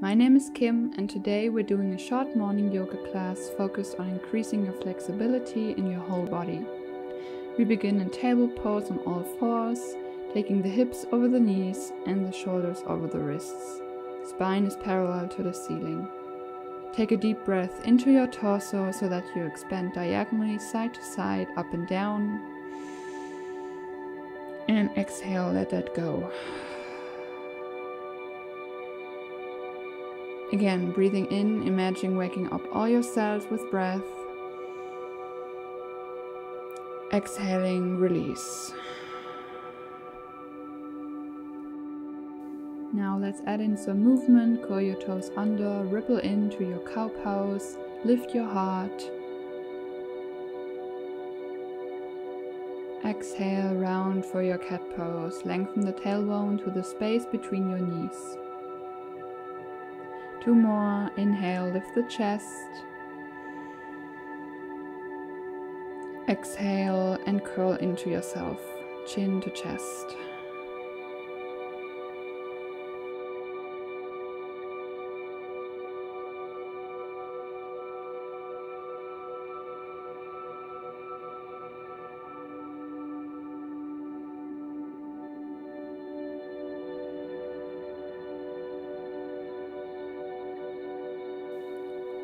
My name is Kim, and today we're doing a short morning yoga class focused on increasing your flexibility in your whole body. We begin in table pose on all fours, taking the hips over the knees and the shoulders over the wrists. Spine is parallel to the ceiling. Take a deep breath into your torso so that you expand diagonally side to side, up and down. And exhale, let that go. Again, breathing in, imagining waking up all your cells with breath. Exhaling, release. Now let's add in some movement. Curl your toes under, ripple into your cow pose, lift your heart. Exhale, round for your cat pose. Lengthen the tailbone to the space between your knees. 2 more. Inhale, lift the chest. Exhale and curl into yourself, chin to chest.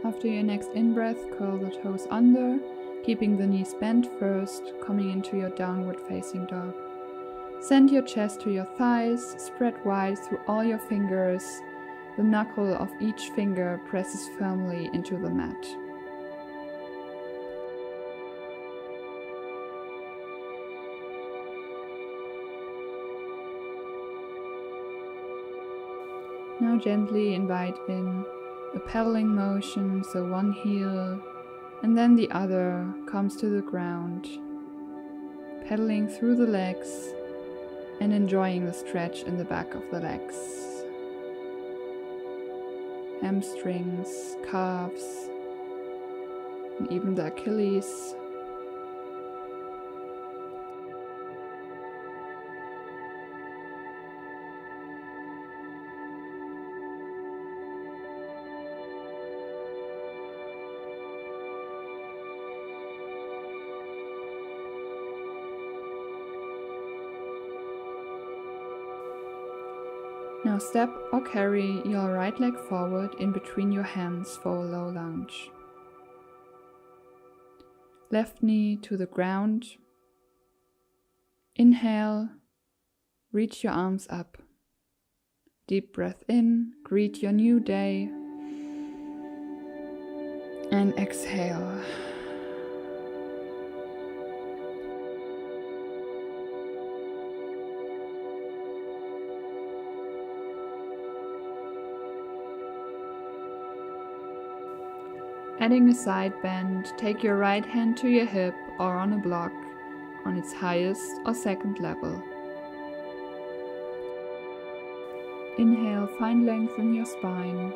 After your next in-breath, curl the toes under, keeping the knees bent first, coming into your downward facing dog. Send your chest to your thighs, spread wide through all your fingers. The knuckle of each finger presses firmly into the mat. Now gently invite in a pedaling motion, so one heel and then the other comes to the ground, pedaling through the legs and enjoying the stretch in the back of the legs, hamstrings, calves, and even the Achilles. Now step or carry your right leg forward in between your hands for a low lunge. Left knee to the ground. Inhale, reach your arms up. Deep breath in, greet your new day. And exhale. Adding a side bend, take your right hand to your hip or on a block on its highest or second level. Inhale, find length in your spine.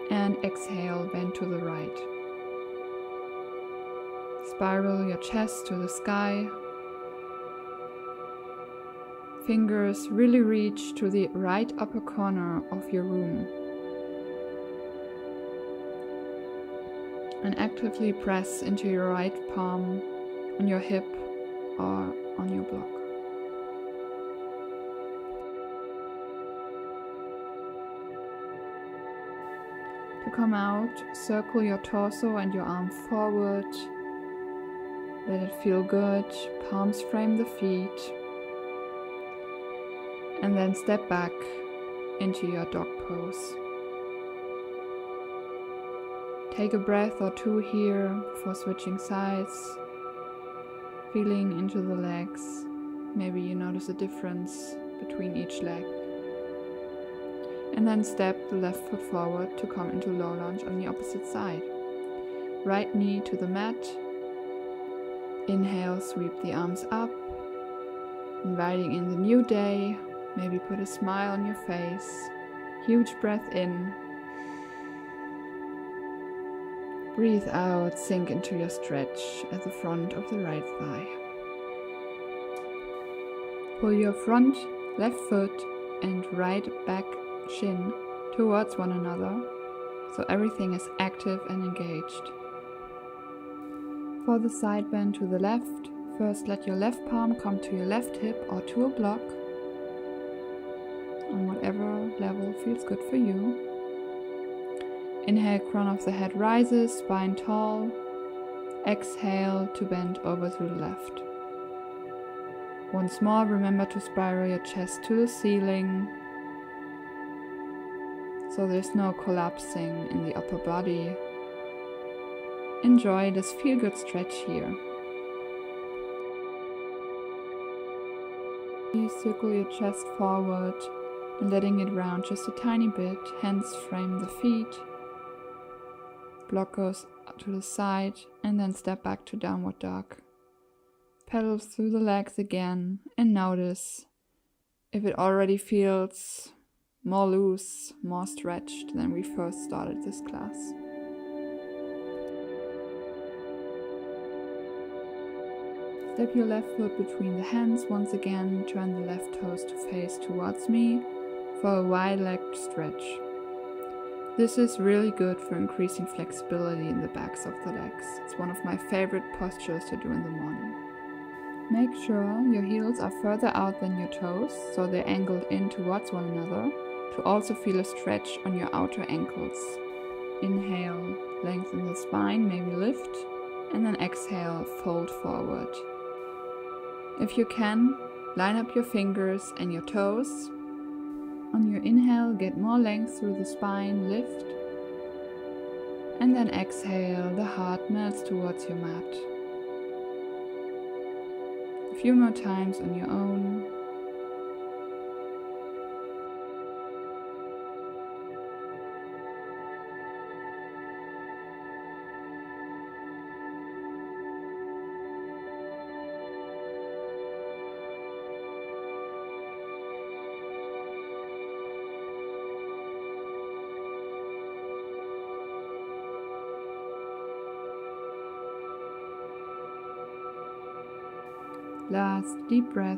And exhale, bend to the right. Spiral your chest to the sky. Fingers really reach to the right upper corner of your room. And actively press into your right palm on your hip or on your block. To come out, circle your torso and your arm forward. Let it feel good. Palms frame the feet. And then step back into your dog pose. Take a breath or two here before switching sides, feeling into the legs. Maybe you notice a difference between each leg. And then step the left foot forward to come into low lunge on the opposite side. Right knee to the mat. Inhale, sweep the arms up, inviting in the new day. Maybe put a smile on your face. Huge breath in. Breathe out, sink into your stretch at the front of the right thigh. Pull your front left foot and right back shin towards one another, so everything is active and engaged. For the side bend to the left, first let your left palm come to your left hip or to a block, on whatever level feels good for you. Inhale, crown of the head rises, spine tall. Exhale to bend over to the left. Once more, remember to spiral your chest to the ceiling, so there's no collapsing in the upper body. Enjoy this feel-good stretch here. You circle your chest forward and letting it round just a tiny bit. Hands frame the feet. Block goes to the side and then step back to downward dog. Pedal through the legs again and notice if it already feels more loose, more stretched than we first started this class. Step your left foot between the hands once again, turn the left toes to face towards me for a wide-legged stretch. This is really good for increasing flexibility in the backs of the legs. It's one of my favorite postures to do in the morning. Make sure your heels are further out than your toes, so they're angled in towards one another, to also feel a stretch on your outer ankles. Inhale, lengthen the spine, maybe lift, and then exhale, fold forward. If you can, line up your fingers and your toes. On your inhale, get more length through the spine, lift, and then exhale, the heart melts towards your mat. A few more times on your own. Last deep breath.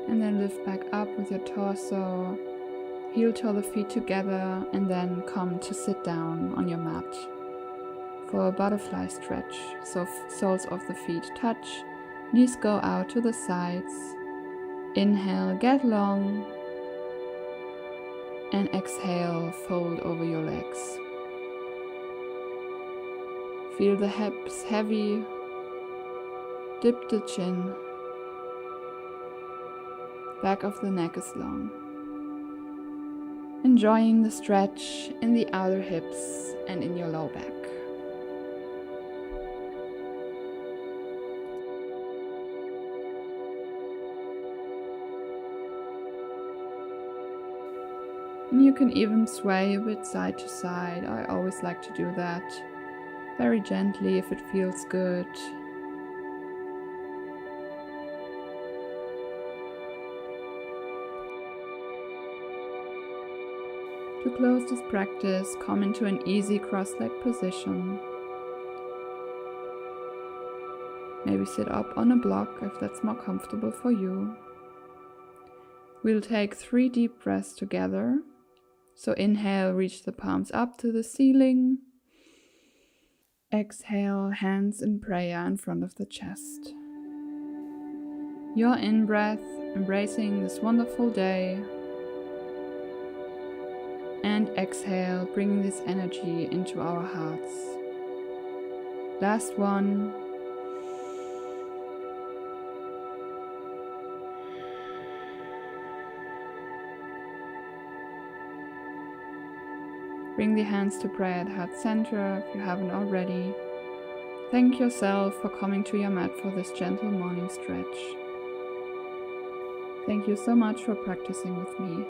And then lift back up with your torso, heel toe the feet together, and then come to sit down on your mat for a butterfly stretch. So soles of the feet touch, knees go out to the sides. Inhale, get long. And exhale, fold over your legs. Feel the hips heavy. Dip the chin. Back of the neck is long. Enjoying the stretch in the outer hips and in your low back. And you can even sway a bit side to side. I always like to do that very gently if it feels good. To close this practice, come into an easy cross-leg position. Maybe sit up on a block if that's more comfortable for you. We'll take 3 deep breaths together. So inhale, reach the palms up to the ceiling. Exhale, hands in prayer in front of the chest. Your in-breath, embracing this wonderful day. And exhale, bringing this energy into our hearts. Last one. Bring the hands to prayer at heart center if you haven't already. Thank yourself for coming to your mat for this gentle morning stretch. Thank you so much for practicing with me.